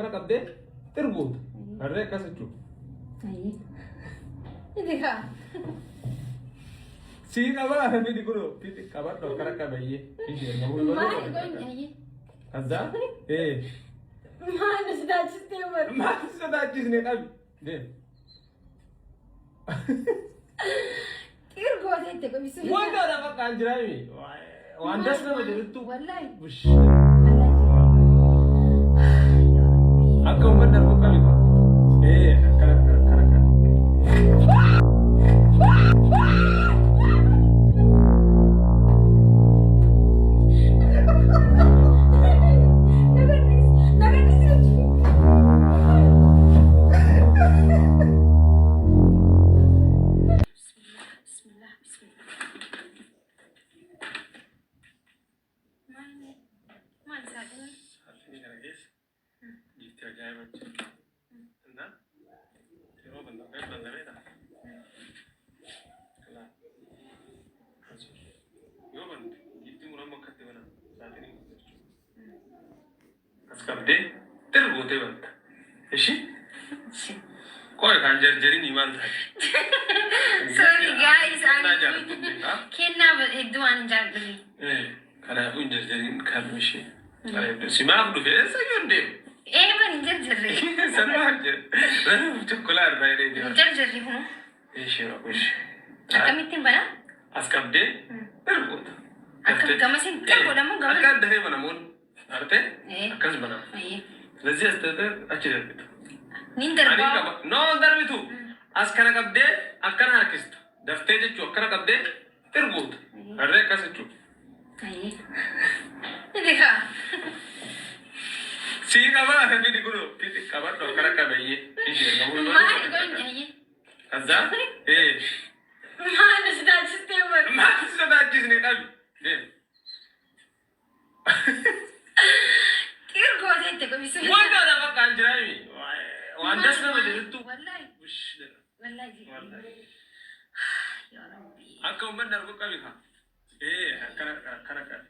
akkana qabdee tirguuta. Harree akkas jechuudha. Ini kah? Si qabaa fidi kun fidi qabadhu akkana qabayyee. Maal goonyaayee? Azaa? Maal sodaachisnee maru? Maal sodaachisnee qabi? Deem. Tirgootee itti qophisuun. Wanta lafa kan jiraami. Waan das nama jedhutu. Wallahi. Bush. Akka uummanni arguu qabi. Akkana akkana akkana. Askamde tergote banta. Eshi? Koi kan jarjarin iman tha. Sorry guys, kenna heddu an jagri. Kana un jarjarin kan mishi. Simam du fe sayonde. Ban jarjarri. Sarwaje. Chocolate raide de. Jarjarri ho. Eshi ro kush. Akamitin bana? Askamde tergote. Akam gamasin tergoda mo gamas. Akad dare bana mon. Arte? Akas bana. Lazi astada achire bitu. Nin darba. No darbitu. Askana kabde akkana harkistu. Dafte jechu akkana kabde tirgut. Harre kas jechu. Ini kah? Si kaba fidi kun fidi qabadhu akkana qabayye. Maal goonyaayee? Azaa? Maal sodaachisnee maru? Maal sodaachisnee qabi? Deem. Tirgootee itti qophisuun. Wanta lafa kan jiraami. Waan das nama jedhutu. Wallahi. Wallahi. Ya Rabbi. Akka uummanni arguu qabi haa. Akkana akkana qabi.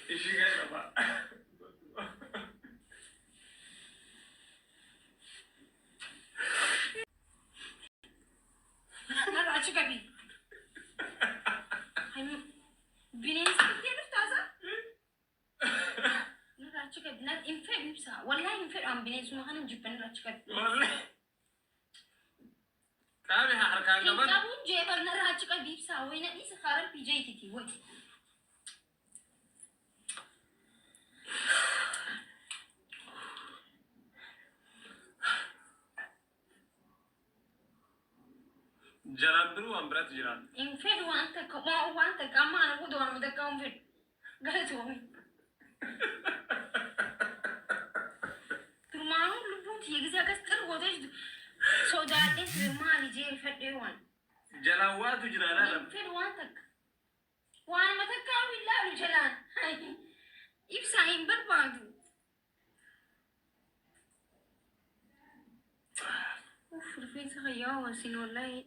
Ishi gaya ba. Nara achi kabi. Bineensi itti dhuftaasa? Nara achi kabi. Nara hin fedhu ibsa. Wallahi hin fedhu an bineensuma kana hin jibban nara achi kabi. Wallahi. Qabi harkaan qaban. Hin qabuun jeebar nara achi kabi ibsa. Wayna dhiisa kaarar pijeetiti wayi. Jalan dulu ambrat jiran. In fed wanta kama anu kudu anu da kaum fed. Gala tuami. Turmanu lubut yegza kastar godesh soda es mali je fed wan. Jalan watu jirana. In fed wanta. Wan mata kaum illa jalan. If saim berbadu. Uf, rufin saya wasin wallahi.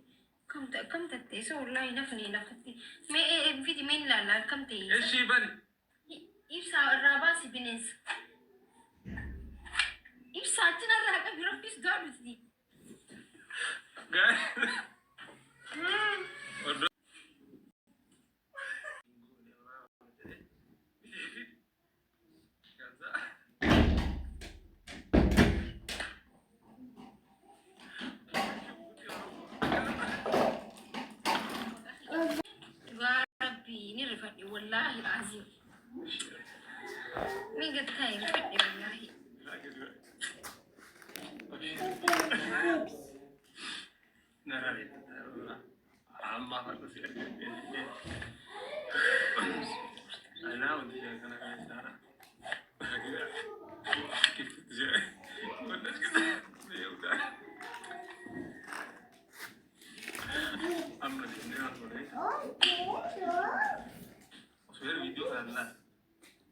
كم تتسو والله نفني لفتي ما فيدي مين لا كم تي ايش يبان يبسا الراباسي بنس يبسا تنا الرابا بيرفيس دارس دي والله العظيم مين قد كاين فدي والله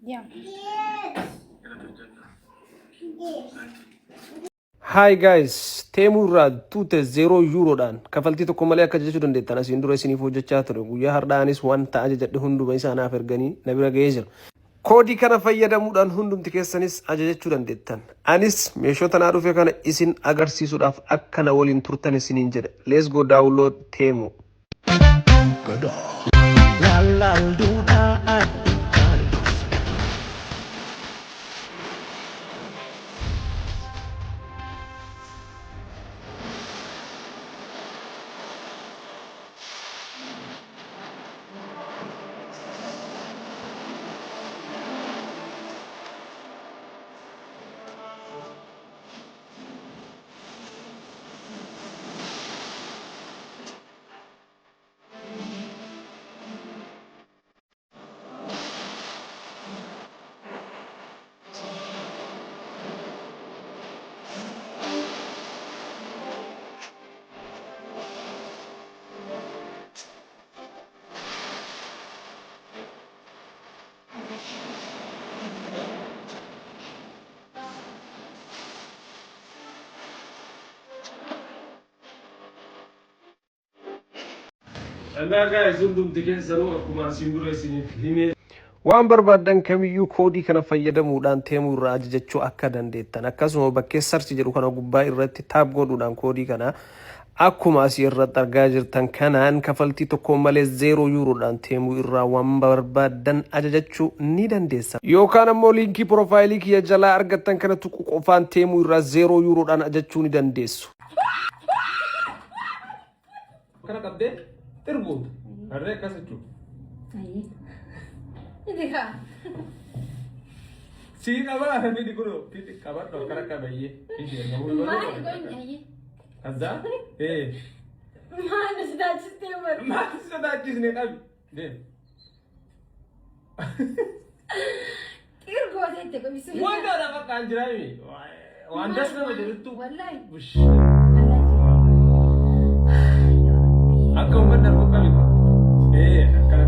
Yeah. Hi guys, Teemurraa tuute 0 Euroodhaan kafaltii tokko malee akka jechuu dandeettan asiin dura isiniif hojjechaa ture. Guyyaa hardaanis wanta ajajadhe hunduma isaanaaf erganii na bira ga'ee jira. Koodii kana fayyadamuudhaan hundumti keessanis ajajachuu dandeettan. Anis meeshoota naa dhufe kana isin agarsiisuudhaaf akka na waliin turtan isiniin jedhe. Let's go download Teemu. Waan barbaadan kamiyyuu koodii kana fayyadamuudhaan Teemurraa ajajachuu akka dandeettan akkasuma bakkee sarchi jedhu kana gubbaa irratti taap godhuudhaan koodii kana akkuma asii irratti argaa jirtan kanaan kafaltii tokko malee 0 Euroodhaan Teemuu irraa waan barbaadan ajajachuu ni dandeessa. Yookaan ammoo liinkii piroofaayilii kiyya jalaa argattan kana tuqu qofaan Teemuu irraa 0 Euroodhaan ajajachuu ni dandeessu. Kana qabdee irguuta. Harree akkas jechuudha. Sii qabaa fidi kun fidi qabadhu akkana qabayyee. Azza? Maal sodaachistee maru? Maal sodaachisne qabi? Deem. Irgoota itti qomisu. Wanta dha fakkaan jiraami. Waan das nama jedhutu. Wallahi. Bush. Akka uummanni darbu qabi. Akkana.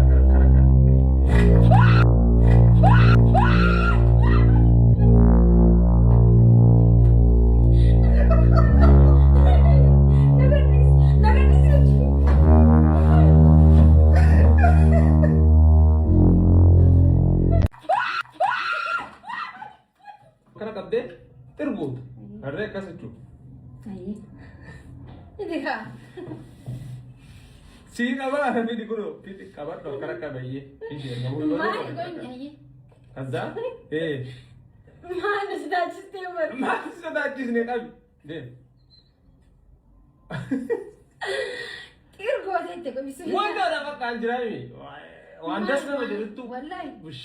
Kana qabdee irguuta. Harree akkas jechuudha. Sii qabaa fidi kun fidi qabadhu akkana qabayyee. Azza? Maal sodaachistee maru? Maal sodaachisne qabi? Deem. Irgoota itti qomisu. Wanta dha fakkaan jiraami. Waan das nama jedhutu. Wallahi. Bush.